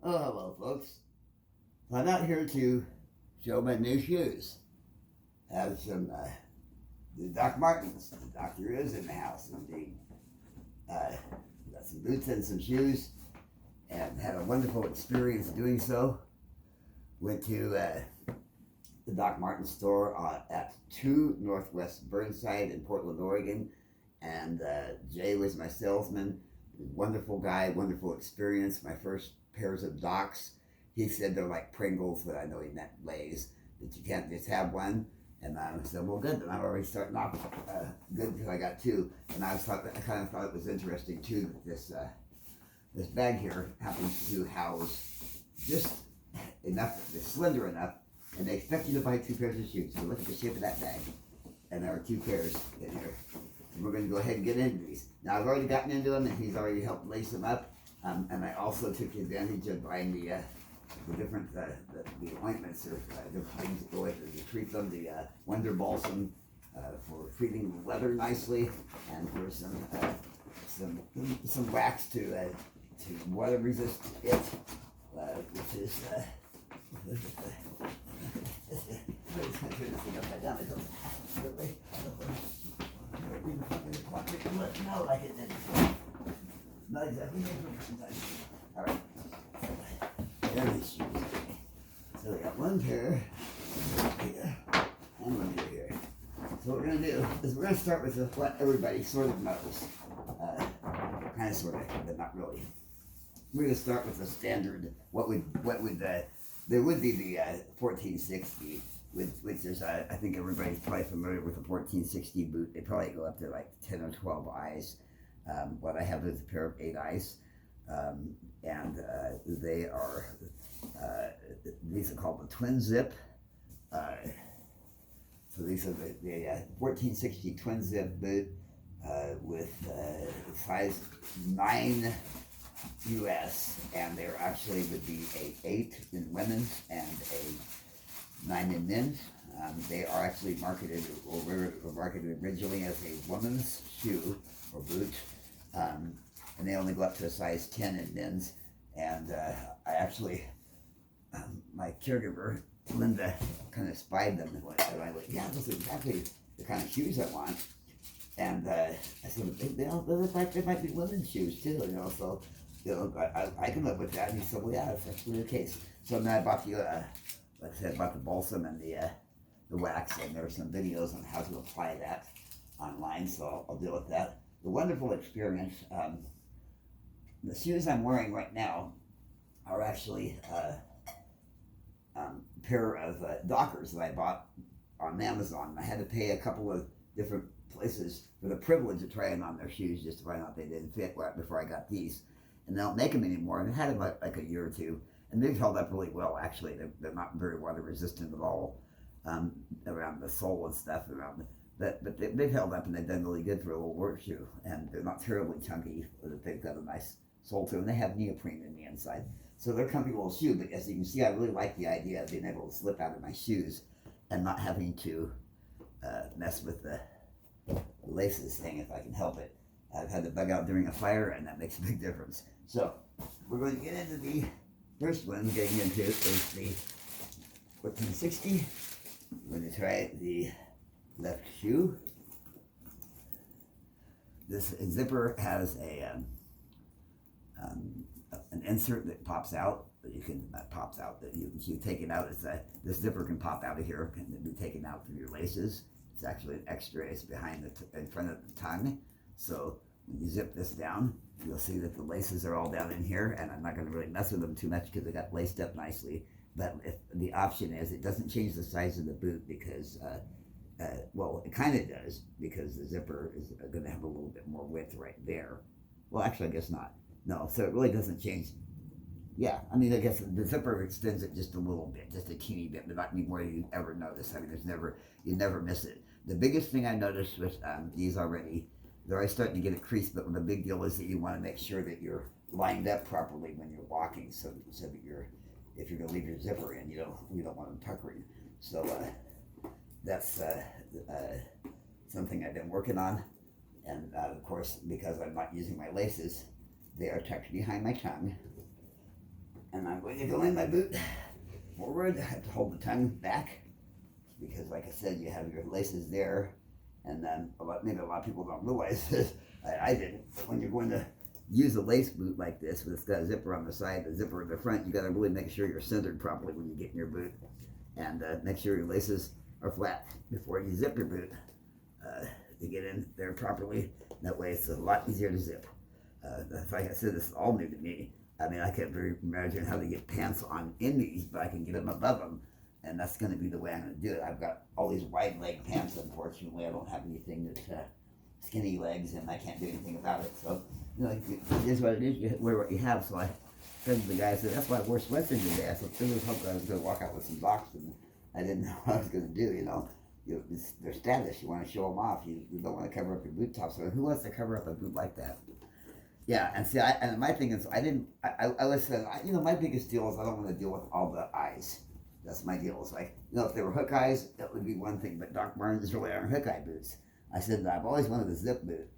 Oh, hello, folks. I'm out here to show my new shoes. Have some the Doc Martens. The doctor is in the house indeed. Got some boots and some shoes, and had a wonderful experience doing so. Went to the Doc Marten store at 2 Northwest Burnside in Portland, Oregon, and Jay was my salesman. Wonderful guy, wonderful experience. My first pairs of Docs. He said they're like Pringles, but I know he meant Lay's, that you can't just have one. And I said, well, good. Then I'm already starting off good because I got two. And I kind of thought it was interesting too that this bag here happens to house just enough, it's slender enough, and they expect you to buy 2 pairs of shoes. So look at the shape of that bag, and there are 2 pairs in here. And we're going to go ahead and get into these. Now I've already gotten into them, and he's already helped lace them up. And I also took advantage of buying the different the ointments or different things that go with it to treat them. The Wonder Balsam for treating the leather nicely, and for some wax to water resist it, which is no, like it did. Not exactly. All right. There these shoes. So we got 1 pair here and 1 pair here. So what we're gonna do is we're gonna start with what everybody sort of knows, kind of, sort of, but not really. We're gonna start with the standard. What would there would be the 1460, which is I think everybody's probably familiar with the 1460 boot. They probably go up to like 10 or 12 eyes. What I have is a pair of 8 eyes, and they are these are called the Twin Zip. So these are the 1460 Twin Zip boot with size 9 US, and there actually would be a 8 in women's and a 9 in men's. They are actually marketed originally as a woman's shoe or boot, and they only go up to a size 10 in men's. And I actually, my caregiver, Linda, kind of spied them and I went, yeah, those are exactly the kind of shoes I want. And I said, they look like they might be women's shoes too, so I can live with that. And he said, well, yeah, that's actually the case. So then I bought the, like I said, I bought the balsam and the wax, and there are some videos on how to apply that online, so I'll deal with that. The wonderful experience, the shoes I'm wearing right now are actually a pair of Dockers that I bought on Amazon. I had to pay a couple of different places for the privilege of trying on their shoes just to find out they didn't fit right before I got these. And they don't make them anymore, and I had them like a year or two, and they've held up really well actually. They're not very water resistant at all around the sole and stuff but they've held up, and they've done really good for a little work shoe, and they're not terribly chunky, but they've got a nice sole to them, and they have neoprene in the inside. So they're a comfy little shoe, but as you can see, I really like the idea of being able to slip out of my shoes and not having to mess with the laces thing if I can help it. I've had to bug out during a fire, and that makes a big difference. So we're going to get into the first one. Getting into is the 1460. I'm going to try the left shoe. This zipper has an insert that pops out. That pops out. That you take it out. This zipper can pop out of here and be taken out through your laces. It's actually an extra. It's behind in front of the tongue. So when you zip this down, you'll see that the laces are all down in here, and I'm not going to really mess with them too much because they got laced up nicely. But the option is, it doesn't change the size of the boot because, well, it kind of does, because the zipper is going to have a little bit more width right there. Well, actually, I guess not. No, so it really doesn't change. Yeah, I mean, I guess the zipper extends it just a little bit, just a teeny bit, but not any more than you ever notice. I mean, you never miss it. The biggest thing I noticed with these already, they're already starting to get a crease, but the big deal is that you want to make sure that you're lined up properly when you're walking, so that if you're going to leave your zipper in, you don't want them puckering. So that's something I've been working on, and of course, because I'm not using my laces, they are tucked behind my tongue, And I'm going to go in my boot forward. I have to hold the tongue back because, like I said, you have your laces there, and then maybe a lot of people don't realize this. I didn't. When you're going to use a lace boot like this, with it's got a zipper on the side, a zipper in the front, you got to really make sure you're centered properly when you get in your boot, and make sure your laces are flat before you zip your boot to get in there properly. That way, it's a lot easier to zip. Like I said, this is all new to me. I mean, I can't very imagine how to get pants on in these, but I can get them above them, and that's going to be the way I'm going to do it. I've got all these wide leg pants. Unfortunately, I don't have anything that skinny legs, and I can't do anything about it. So, you know, it is what it is. You wear what you have. So I said to the guy, I said, that's why I wore sweats in today. I said, I was hoping I was going to walk out with some socks, and I didn't know what I was going to do. You know, they're stylish. You want to show them off. You don't want to cover up your boot top. So who wants to cover up a boot like that? Yeah, and see, and my thing is, I was saying, you know, my biggest deal is I don't want to deal with all the eyes. That's my deal. It's like, you know, if they were hook eyes, that would be one thing, but Doc Martens really aren't hook eye boots. I said that I've always wanted a zip boot.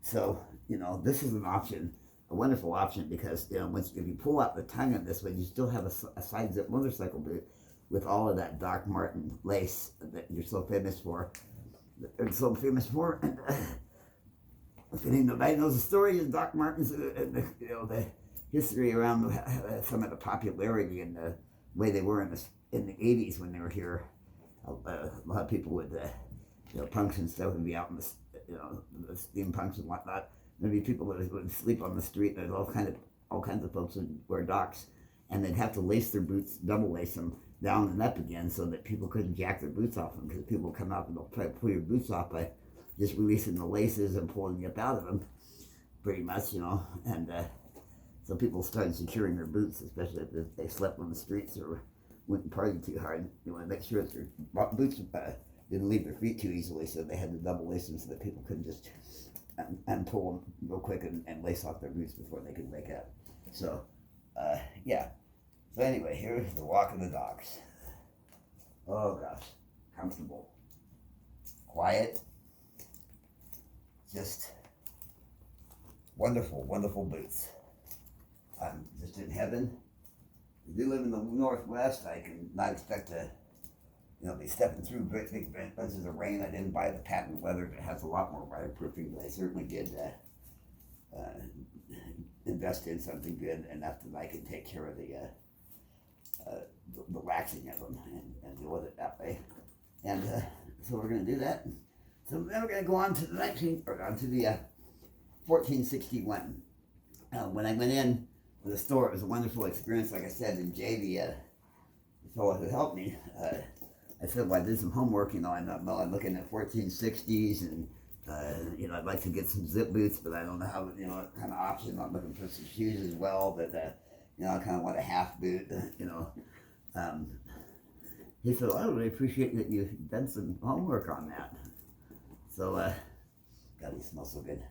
So, you know, this is an option, a wonderful option, because, you know, if you pull out the tongue on this one, you still have a side zip motorcycle boot with all of that Doc Marten lace that you're so famous for. And, if nobody knows the story of Doc Martens and the history around some of the popularity and the way they were in the 80s when they were here, a lot of people would, punks and stuff would be out in the steam punks and whatnot. Maybe people would sleep on the street. There's all kinds of folks would wear Docs, and they'd have to lace their boots, double lace them down and up again, so that people couldn't jack their boots off them, because people come out and they'll try to pull your boots off by just releasing the laces and pulling you up out of them, pretty much, you know. And so people started securing their boots, especially if they slept on the streets or went and partied too hard. You want to make sure that their boots didn't leave their feet too easily, so they had to double lace them so that people couldn't just unpull them real quick and lace off their boots before they could wake up. So, yeah. So anyway, here's the walk of the dogs. Oh gosh, comfortable, quiet. Just wonderful, wonderful boots. I'm just in heaven. If you live in the Northwest, I can not expect to, be stepping through great big bunches of rain. I didn't buy the patent leather that has a lot more waterproofing, but I certainly did invest in something good enough that I can take care of the waxing of them and deal with it that way. And so we're going to do that. So then we're going to go on to the 1461. When I went in to the store, it was a wonderful experience. Like I said, and Jay, the fellow who helped me, I said, well, I did some homework. I'm looking at 1460s, and I'd like to get some zip boots, but I don't know how, what kind of option. I'm looking for some shoes as well, but I kind of want a half boot. He said, well, I really appreciate that you've done some homework on that. So, God, he smells so good.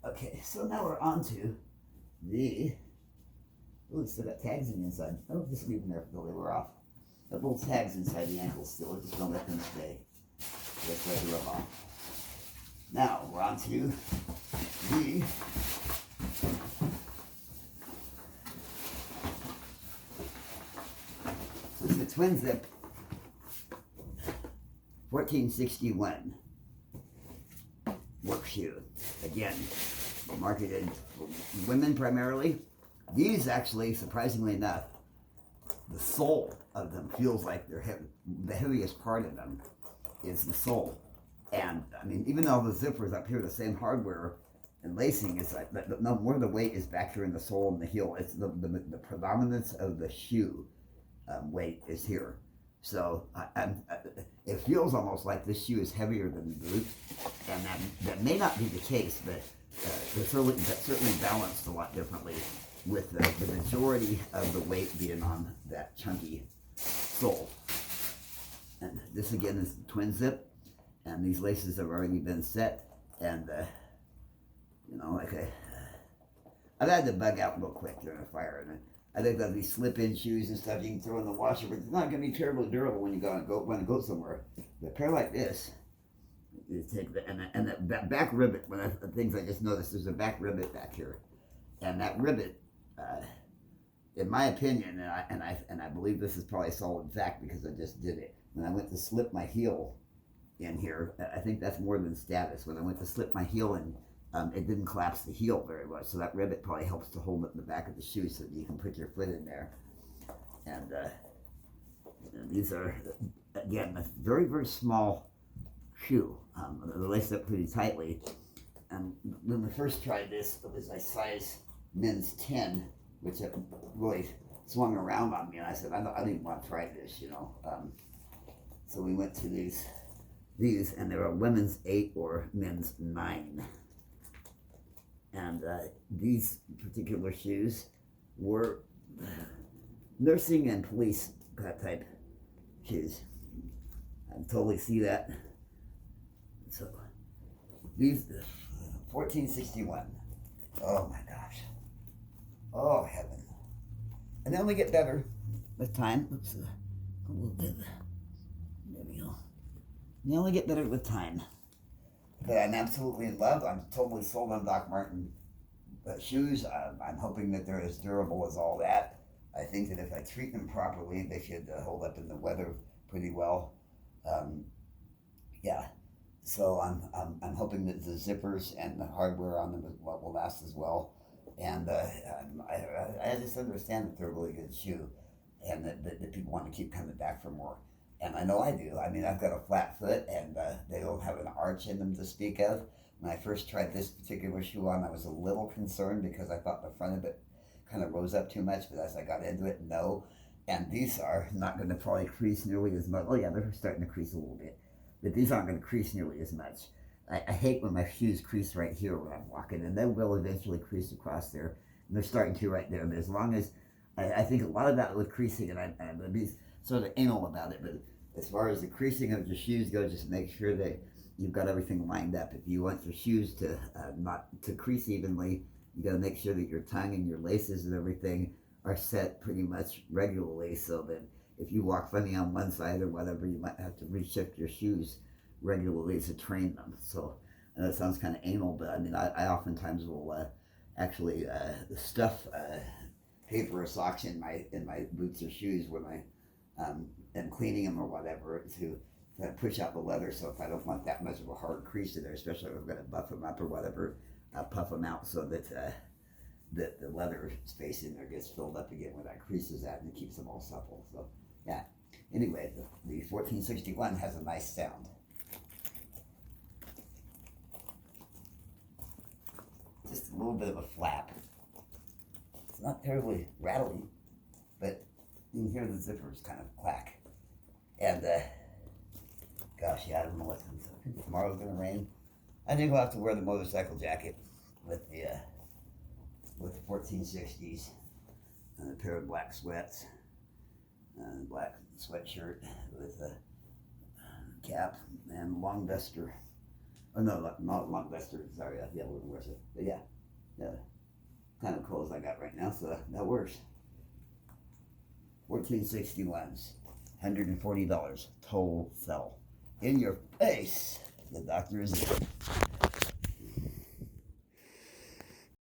Okay, so now we're on to it's still got tags in the inside. Oh, just leave them there until they were off. Got little tags inside the ankles still. Just don't let them stay. Just let it rub off. Now, we're on to the Twin Zip 1461 work shoe. Again, marketed for women primarily. These actually, surprisingly enough, the sole of them feels like they're heavy. The heaviest part of them is the sole. And I mean, even though the zippers up here, the same hardware and lacing is like, no more of the weight is back here in the sole and the heel. It's the predominance of the shoe weight is here. So it feels almost like this shoe is heavier than the boot, and that may not be the case, but it's certainly balanced a lot differently, with the majority of the weight being on that chunky sole. And this again is the Twin Zip, and these laces have already been set, and I've had to bug out real quick during a fire, and I think that these slip-in shoes and stuff you can throw in the washer, but it's not going to be terribly durable when you want to go somewhere. But a pair like this, you take that back rivet. One of the things I just noticed, there's a back rivet back here, and that rivet in my opinion, and I believe this is probably solid fact because I just did it. When I went to slip my heel in here, I think that's more than status. When I went to slip my heel in, it didn't collapse the heel very much, so that rivet probably helps to hold it in the back of the shoe so that you can put your foot in there. And these are, again, a very, very small shoe. They're laced up pretty tightly. And when we first tried this, it was a size men's 10, which it really swung around on me, and I said, I don't even want to try this, you know. So we went to these, and they were women's 8 or men's 9. And these particular shoes were nursing and police type shoes. I totally see that. So these 1461. Oh my gosh. Oh heaven. And they only get better with time. Oops, a little bit. There we go. They only get better with time. But I'm absolutely in love. I'm totally sold on Doc Marten shoes. I'm hoping that they're as durable as all that. I think that if I treat them properly, they should hold up in the weather pretty well. Yeah. So I'm hoping that the zippers and the hardware on them will last as well. And I just understand that they're a really good shoe, and that people want to keep coming back for more. And I know I do. I mean, I've got a flat foot, and they don't have an arch in them to speak of. When I first tried this particular shoe on, I was a little concerned because I thought the front of it kind of rose up too much, but as I got into it, no. And these are not going to probably crease nearly as much. Oh yeah, they're starting to crease a little bit, but these aren't going to crease nearly as much. I hate when my shoes crease right here when I'm walking, and they will eventually crease across there, and they're starting to right there. But as long as, I think a lot of that with creasing, and I'm going to be sort of anal about it, but as far as the creasing of your shoes go, just make sure that you've got everything lined up. If you want your shoes to not to crease evenly, you got to make sure that your tongue and your laces and everything are set pretty much regularly, so that if you walk funny on one side or whatever, you might have to reshift your shoes regularly to train them. So I know it sounds kind of anal, but I mean, I oftentimes will actually stuff paper or socks in my boots or shoes when I am cleaning them or whatever to push out the leather. So if I don't want that much of a hard crease in there, especially if I'm going to buff them up or whatever, I'll puff them out so that the leather space in there gets filled up again where that crease is at, and it keeps them all supple. So yeah. Anyway, the 1461 has a nice sound. Just a little bit of a flap. It's not terribly rattling, but you can hear the zippers kind of clack. And gosh, yeah, I don't know what's going to happen. Tomorrow's going to rain. I think we'll have to wear the motorcycle jacket with the 1460s and a pair of black sweats and a black sweatshirt with a cap and long duster. Oh no, not long duster. Sorry, I wouldn't wear it. But yeah, the kind of clothes I got right now, so that works. 1461s, $140, total sell. In your face. The doctor is there.